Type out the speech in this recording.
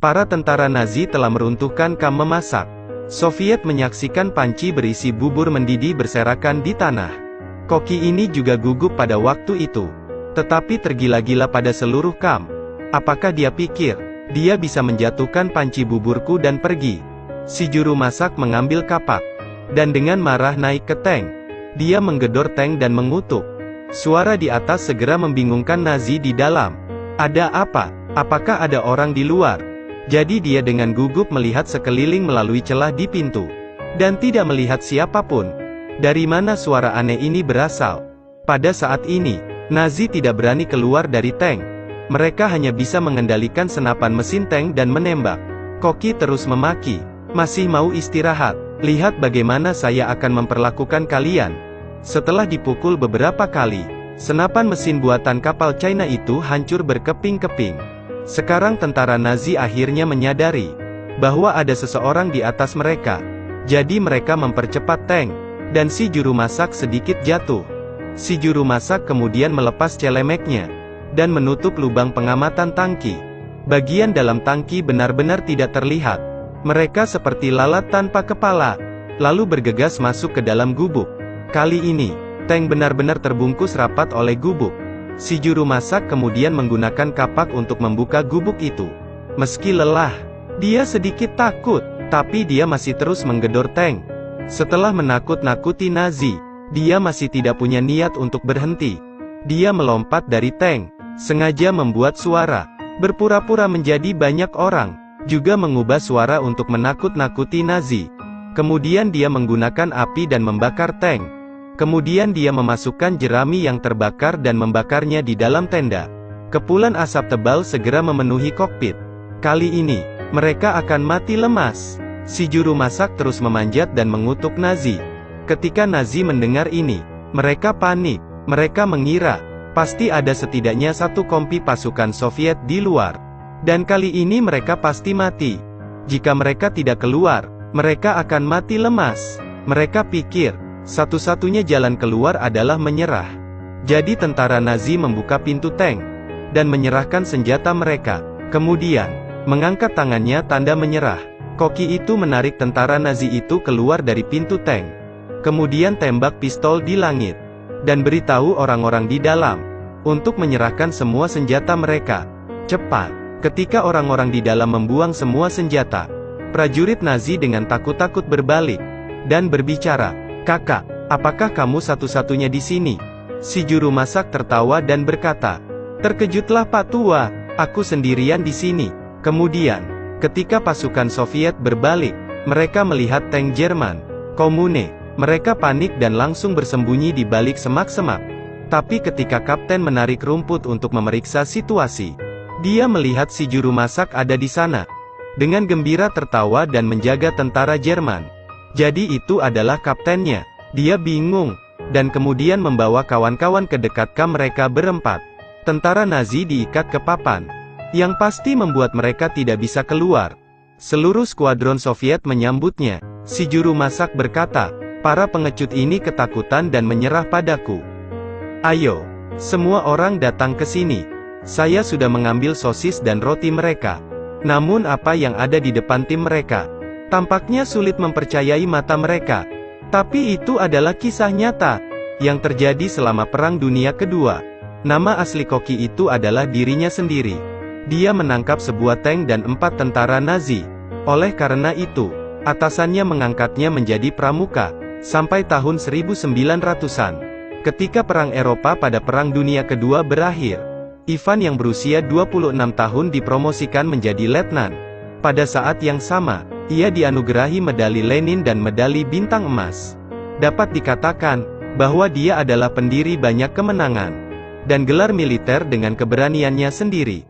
Para tentara Nazi telah meruntuhkan kamp memasak. Soviet menyaksikan panci berisi bubur mendidih berserakan di tanah. Koki ini juga gugup pada waktu itu. Tetapi tergila-gila pada seluruh kamp. Apakah dia pikir, dia bisa menjatuhkan panci buburku dan pergi? Si juru masak mengambil kapak. Dan dengan marah naik ke tank. Dia menggedor tank dan mengutuk. Suara di atas segera membingungkan Nazi di dalam. Ada apa? Apakah ada orang di luar? Jadi dia dengan gugup melihat sekeliling melalui celah di pintu. Dan tidak melihat siapapun. Dari mana suara aneh ini berasal? Pada saat ini, Nazi tidak berani keluar dari tank. Mereka hanya bisa mengendalikan senapan mesin tank dan menembak. Koki terus memaki. Masih mau istirahat? Lihat bagaimana saya akan memperlakukan kalian. Setelah dipukul beberapa kali, senapan mesin buatan kapal China itu hancur berkeping-keping. Sekarang tentara Nazi akhirnya menyadari bahwa ada seseorang di atas mereka. Jadi mereka mempercepat tank, dan si juru masak sedikit jatuh. Si juru masak kemudian melepas celemeknya, dan menutup lubang pengamatan tangki. Bagian dalam tangki benar-benar tidak terlihat. Mereka seperti lalat tanpa kepala, lalu bergegas masuk ke dalam gubuk. Kali ini, tank benar-benar terbungkus rapat oleh gubuk. Si juru masak kemudian menggunakan kapak untuk membuka gubuk itu. Meski lelah, dia sedikit takut, tapi dia masih terus menggedor tank. Setelah menakut-nakuti Nazi, dia masih tidak punya niat untuk berhenti. Dia melompat dari tank, sengaja membuat suara, berpura-pura menjadi banyak orang, juga mengubah suara untuk menakut-nakuti Nazi. Kemudian dia menggunakan api dan membakar tank. Kemudian dia memasukkan jerami yang terbakar dan membakarnya di dalam tenda. Kepulan asap tebal segera memenuhi kokpit. Kali ini, mereka akan mati lemas. Si juru masak terus memanjat dan mengutuk Nazi. Ketika Nazi mendengar ini, mereka panik. Mereka mengira, pasti ada setidaknya satu kompi pasukan Soviet di luar. Dan kali ini mereka pasti mati. Jika mereka tidak keluar, mereka akan mati lemas. Mereka pikir, satu-satunya jalan keluar adalah menyerah. Jadi tentara Nazi membuka pintu tank, dan menyerahkan senjata mereka. Kemudian, mengangkat tangannya tanda menyerah. Koki itu menarik tentara Nazi itu keluar dari pintu tank. Kemudian tembak pistol di langit. Dan beritahu orang-orang di dalam, untuk menyerahkan semua senjata mereka. Cepat. Ketika orang-orang di dalam membuang semua senjata, prajurit Nazi dengan takut-takut berbalik, dan berbicara, "Kakak, apakah kamu satu-satunya di sini?" Si juru masak tertawa dan berkata, "Terkejutlah Pak Tua, aku sendirian di sini." Kemudian, ketika pasukan Soviet berbalik, mereka melihat tank Jerman, Komune. Mereka panik dan langsung bersembunyi di balik semak-semak. Tapi ketika kapten menarik rumput untuk memeriksa situasi, dia melihat si juru masak ada di sana. Dengan gembira tertawa dan menjaga tentara Jerman. Jadi itu adalah kaptennya. Dia bingung, dan kemudian membawa kawan-kawan ke dekat kamp mereka berempat. Tentara Nazi diikat ke papan, yang pasti membuat mereka tidak bisa keluar. Seluruh skuadron Soviet menyambutnya. Si juru masak berkata, "Para pengecut ini ketakutan dan menyerah padaku. Ayo, semua orang datang ke sini. Saya sudah mengambil sosis dan roti mereka." Namun apa yang ada di depan tim mereka? Tampaknya sulit mempercayai mata mereka. Tapi itu adalah kisah nyata, yang terjadi selama Perang Dunia Kedua. Nama asli Koki itu adalah dirinya sendiri. Dia menangkap sebuah tank dan 4 tentara Nazi. Oleh karena itu, atasannya mengangkatnya menjadi pramuka, sampai tahun 1900-an. Ketika Perang Eropa pada Perang Dunia Kedua berakhir, Ivan yang berusia 26 tahun dipromosikan menjadi letnan. Pada saat yang sama, ia dianugerahi medali Lenin dan medali bintang emas. Dapat dikatakan, bahwa dia adalah pendiri banyak kemenangan, dan gelar militer dengan keberaniannya sendiri.